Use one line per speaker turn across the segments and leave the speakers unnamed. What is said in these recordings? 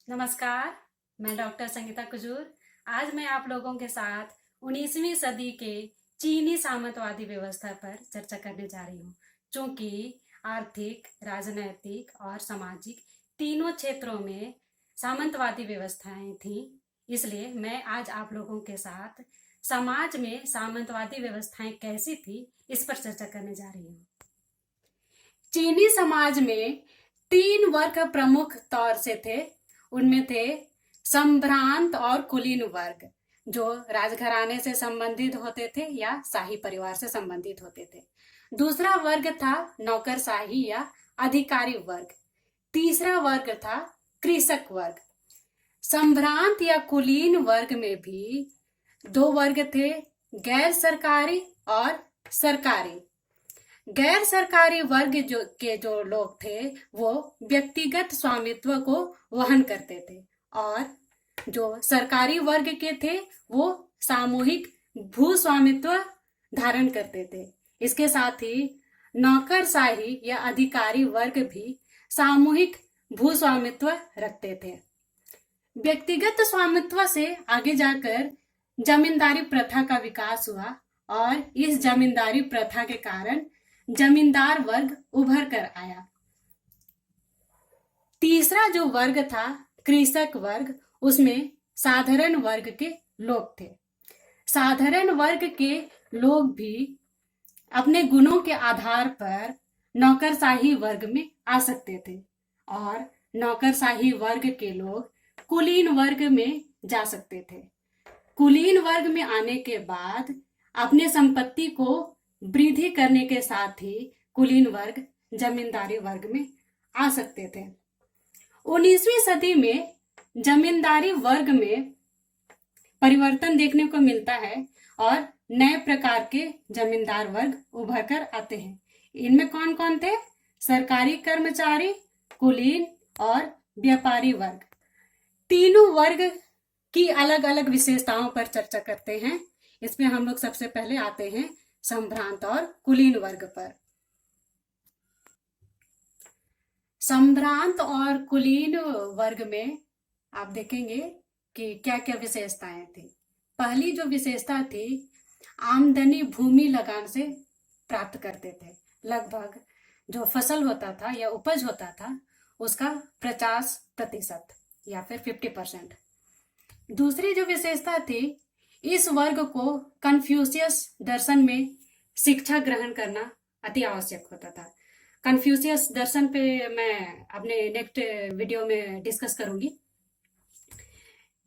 नमस्कार, मैं डॉक्टर संगीता कुजूर। आज मैं आप लोगों के साथ 19वीं सदी के चीनी सामंतवादी व्यवस्था पर चर्चा करने जा रही हूँ। चूंकि आर्थिक, राजनैतिक और सामाजिक तीनों क्षेत्रों में सामंतवादी व्यवस्थाएं थीं, इसलिए मैं आज आप लोगों के साथ समाज में सामंतवादी व्यवस्थाएं कैसी थी इस पर चर्चा करने जा रही हूँ। चीनी समाज में तीन वर्ग प्रमुख तौर से थे। उनमें थे संभ्रांत और कुलीन वर्ग, जो राजघराने से संबंधित होते थे या शाही परिवार से संबंधित होते थे। दूसरा वर्ग था नौकरशाही या अधिकारी वर्ग। तीसरा वर्ग था कृषक वर्ग। संभ्रांत या कुलीन वर्ग में भी दो वर्ग थे, गैर सरकारी और सरकारी। गैर सरकारी वर्ग जो लोग थे वो व्यक्तिगत स्वामित्व को वहन करते थे, और जो सरकारी वर्ग के थे वो सामूहिक भू स्वामित्व धारण करते थे। इसके साथ ही नौकरशाही या अधिकारी वर्ग भी सामूहिक भू स्वामित्व रखते थे। व्यक्तिगत स्वामित्व से आगे जाकर जमींदारी प्रथा का विकास हुआ, और इस जमींदारी प्रथा के कारण जमींदार वर्ग उभर कर आया। तीसरा जो वर्ग था कृषक वर्ग, उसमें साधारण वर्ग के लोग थे। साधारण वर्ग के लोग भी अपने गुणों के आधार पर नौकरशाही वर्ग में आ सकते थे, और नौकरशाही वर्ग के लोग कुलीन वर्ग में जा सकते थे। कुलीन वर्ग में आने के बाद अपने संपत्ति को वृद्धि करने के साथ ही कुलीन वर्ग जमींदारी वर्ग में आ सकते थे। 19वीं सदी में जमींदारी वर्ग में परिवर्तन देखने को मिलता है, और नए प्रकार के जमींदार वर्ग उभर कर आते हैं। इनमें कौन कौन थे? सरकारी कर्मचारी, कुलीन और व्यापारी वर्ग। तीनों वर्ग की अलग अलग विशेषताओं पर चर्चा करते हैं। इसमें हम लोग सबसे पहले आते हैं संभ्रांत और कुलीन वर्ग पर। संभ्रांत और कुलीन वर्ग में आप देखेंगे कि क्या क्या विशेषताएं थी। पहली जो विशेषता थी, आमदनी भूमि लगान से प्राप्त करते थे। लगभग जो फसल होता था या उपज होता था उसका 50% या फिर 50%। दूसरी जो विशेषता थी, इस वर्ग को कन्फ्यूशियस दर्शन में शिक्षा ग्रहण करना अति आवश्यक होता था। कन्फ्यूशियस दर्शन पे मैं अपने नेक्स्ट वीडियो में डिस्कस करूंगी।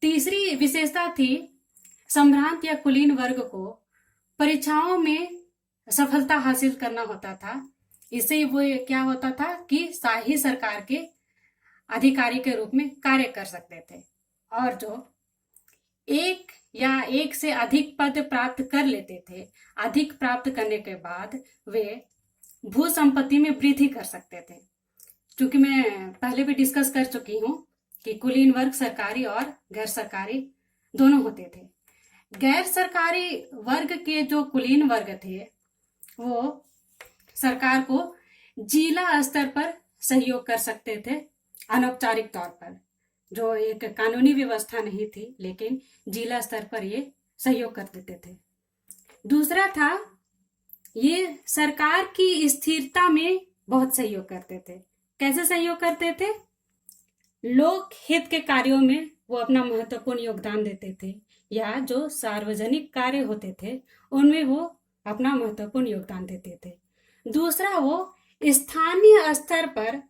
तीसरी विशेषता थी, संभ्रांत या कुलीन वर्ग को परीक्षाओं में सफलता हासिल करना होता था। इससे वो क्या होता था कि शाही सरकार के अधिकारी के रूप में कार्य कर सकते थे, और जो एक या एक से अधिक पद प्राप्त कर लेते थे, अधिक प्राप्त करने के बाद वे भू संपत्ति में वृद्धि कर सकते थे। क्योंकि मैं पहले भी डिस्कस कर चुकी हूं कि कुलीन वर्ग सरकारी और गैर सरकारी दोनों होते थे। गैर सरकारी वर्ग के जो कुलीन वर्ग थे वो सरकार को जिला स्तर पर सहयोग कर सकते थे, अनौपचारिक तौर पर। जो एक कानूनी व्यवस्था नहीं थी, लेकिन जिला स्तर पर ये सहयोग कर देते थे। दूसरा था, ये सरकार की स्थिरता में बहुत सहयोग करते थे। कैसे सहयोग करते थे? लोक हित के कार्यों में वो अपना महत्वपूर्ण योगदान देते थे, या जो सार्वजनिक कार्य होते थे उनमें वो अपना महत्वपूर्ण योगदान देते थे। दूसरा, वो स्थानीय स्तर पर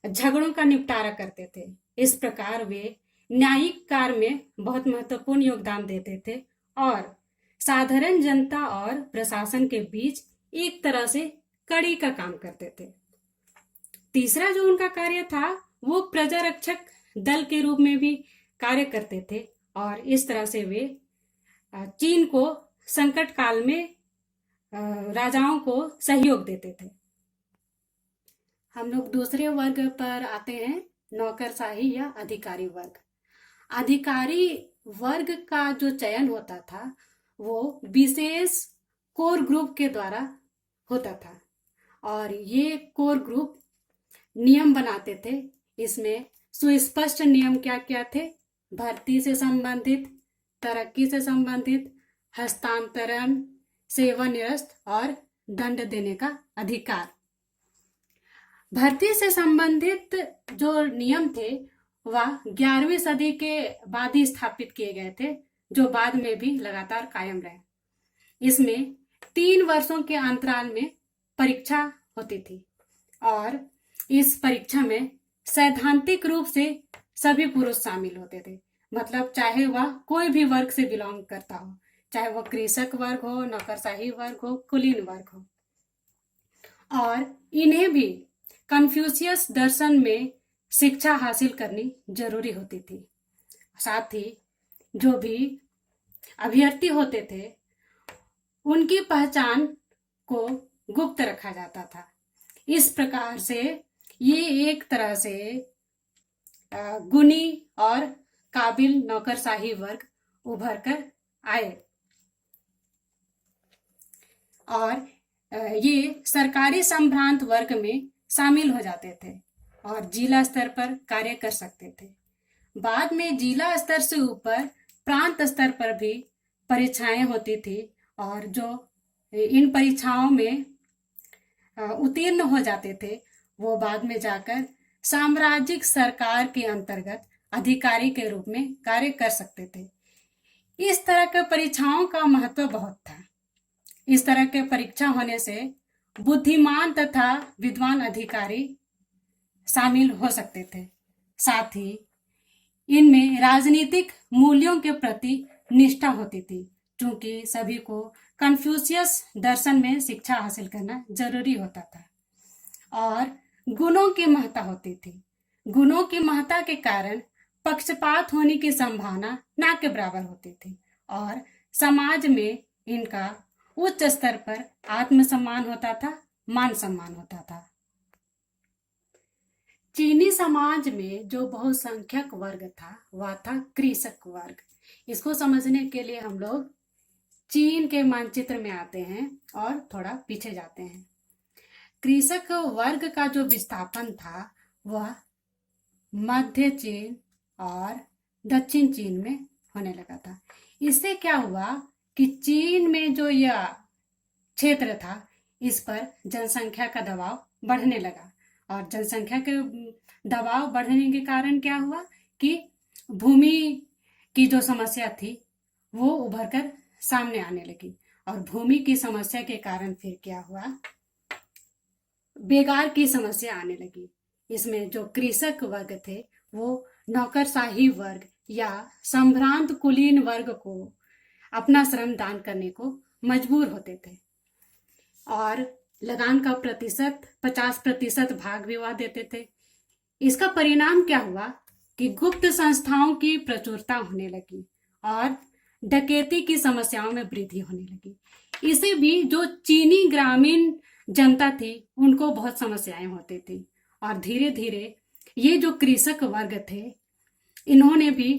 झगड़ों का निपटारा करते थे। इस प्रकार वे न्यायिक कार्य में बहुत महत्वपूर्ण योगदान देते थे, और साधारण जनता और प्रशासन के बीच एक तरह से कड़ी का काम करते थे। तीसरा जो उनका कार्य था, वो प्रजारक्षक दल के रूप में भी कार्य करते थे, और इस तरह से वे चीन को संकट काल में राजाओं को सहयोग देते थे। हम लोग दूसरे वर्ग पर आते हैं, नौकरशाही या अधिकारी वर्ग। अधिकारी वर्ग का जो चयन होता था वो विशेष कोर ग्रुप के द्वारा होता था, और ये कोर ग्रुप नियम बनाते थे। इसमें सुस्पष्ट नियम क्या क्या थे? भर्ती से संबंधित, तरक्की से संबंधित, हस्तांतरण, सेवानिवृत्त और दंड देने का अधिकार। भर्ती से संबंधित जो नियम थे वह 11वीं सदी के बाद ही स्थापित किए गए थे, जो बाद में भी लगातार कायम रहे। इसमें 3 वर्षों के अंतराल में परीक्षा होती थी और इस परीक्षा में सैद्धांतिक रूप से सभी पुरुष शामिल होते थे। मतलब चाहे वह कोई भी वर्ग से बिलोंग करता हो, चाहे वह कृषक वर्ग हो, नौकरशाही वर्ग हो, कुलीन वर्ग हो, और इन्हें भी कन्फ्यूशियस दर्शन में शिक्षा हासिल करनी जरूरी होती थी। साथ ही जो भी अभ्यर्थी होते थे उनकी पहचान को गुप्त रखा जाता था। इस प्रकार से ये एक तरह से गुणी और काबिल नौकरशाही वर्ग उभर कर आए और ये सरकारी संभ्रांत वर्ग में शामिल हो जाते थे और जिला स्तर पर कार्य कर सकते थे। बाद में जिला स्तर से ऊपर प्रांत स्तर पर भी परीक्षाएं होती थी और जो इन परीक्षाओं में उत्तीर्ण हो जाते थे वो बाद में जाकर साम्राज्यिक सरकार के अंतर्गत अधिकारी के रूप में कार्य कर सकते थे। इस तरह के परीक्षाओं का महत्व बहुत था। इस तरह के परीक्षा होने से बुद्धिमान तथा विद्वान अधिकारी शामिल हो सकते थे। साथ ही इनमें राजनीतिक मूल्यों के प्रति निष्ठा होती थी, क्योंकि सभी को कन्फ्यूशियस दर्शन में शिक्षा हासिल करना जरूरी होता था। और गुणों की महत्ता होती थी। गुणों की महत्ता के कारण पक्षपात होने की संभावना ना के बराबर होती थी और समाज में इनका उच्च स्तर पर आत्मसम्मान होता था, मान सम्मान होता था। चीनी समाज में जो बहुसंख्यक वर्ग था वह था कृषक वर्ग। इसको समझने के लिए हम लोग चीन के मानचित्र में आते हैं और थोड़ा पीछे जाते हैं। कृषक वर्ग का जो विस्थापन था वह मध्य चीन और दक्षिण चीन में होने लगा था। इससे क्या हुआ कि चीन में जो यह क्षेत्र था इस पर जनसंख्या का दबाव बढ़ने लगा और जनसंख्या के दबाव बढ़ने के कारण क्या हुआ कि भूमि की जो समस्या थी वो उभर कर सामने आने लगी और भूमि की समस्या के कारण फिर क्या हुआ, बेगार की समस्या आने लगी। इसमें जो कृषक वर्ग थे वो नौकरशाही वर्ग या संभ्रांत कुलीन वर्ग को अपना श्रम दान करने को मजबूर होते थे और लगान का प्रतिशत 50% भाग विवाह देते थे। इसका परिणाम क्या हुआ कि गुप्त संस्थाओं की प्रचुरता होने लगी और डकैती की समस्याओं में वृद्धि होने लगी। इसे भी जो चीनी ग्रामीण जनता थी उनको बहुत समस्याएं होती थी और धीरे धीरे ये जो कृषक वर्ग थे इन्होंने भी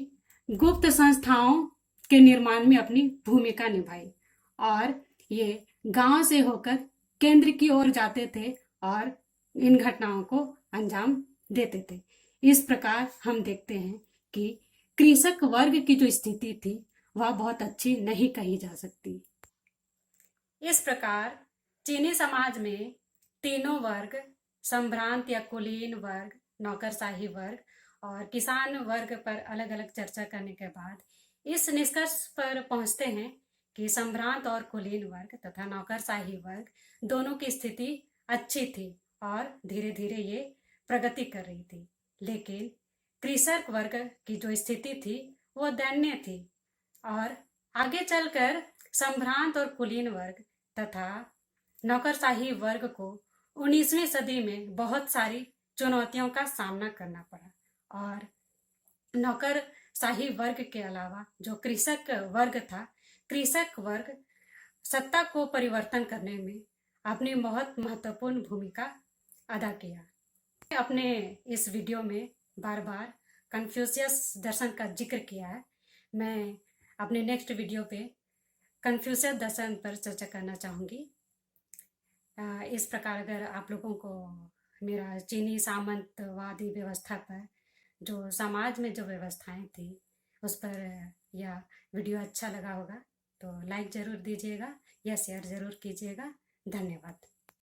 गुप्त संस्थाओं के निर्माण में अपनी भूमिका निभाई और ये गांव से होकर केंद्र की ओर जाते थे और इन घटनाओं को अंजाम देते थे। इस प्रकार हम देखते हैं कि कृषक वर्ग की जो स्थिति थी वह बहुत अच्छी नहीं कही जा सकती। इस प्रकार चीनी समाज में तीनों वर्ग, संभ्रांत या कुलीन वर्ग, नौकरशाही वर्ग और किसान वर्ग पर अलग अलग चर्चा करने के बाद इस निष्कर्ष पर पहुंचते हैं कि संभ्रांत और कुलीन वर्ग तथा नौकरशाही वर्ग दोनों की स्थिति अच्छी थी और धीरे धीरे ये प्रगति कर रही थी। लेकिन कृषक वर्ग की जो स्थिति थी वो दयनीय थी और आगे चलकर संभ्रांत और कुलीन वर्ग तथा नौकरशाही वर्ग को 19वीं सदी में बहुत सारी चुनौतियों का सामना करना पड़ा और नौकरशाही वर्ग के अलावा जो कृषक वर्ग था, कृषक वर्ग सत्ता को परिवर्तन करने में अपनी बहुत महत्वपूर्ण भूमिका अदा किया। अपने इस वीडियो में बार बार कन्फ्यूशियस दर्शन का जिक्र किया है। मैं अपने नेक्स्ट वीडियो पे कन्फ्यूशियस दर्शन पर चर्चा करना चाहूँगी। इस प्रकार अगर आप लोगों को मेरा चीनी सामंतवादी व्यवस्था पर जो समाज में जो व्यवस्थाएं थी उस पर यह वीडियो अच्छा लगा होगा तो लाइक ज़रूर दीजिएगा या शेयर ज़रूर कीजिएगा। धन्यवाद।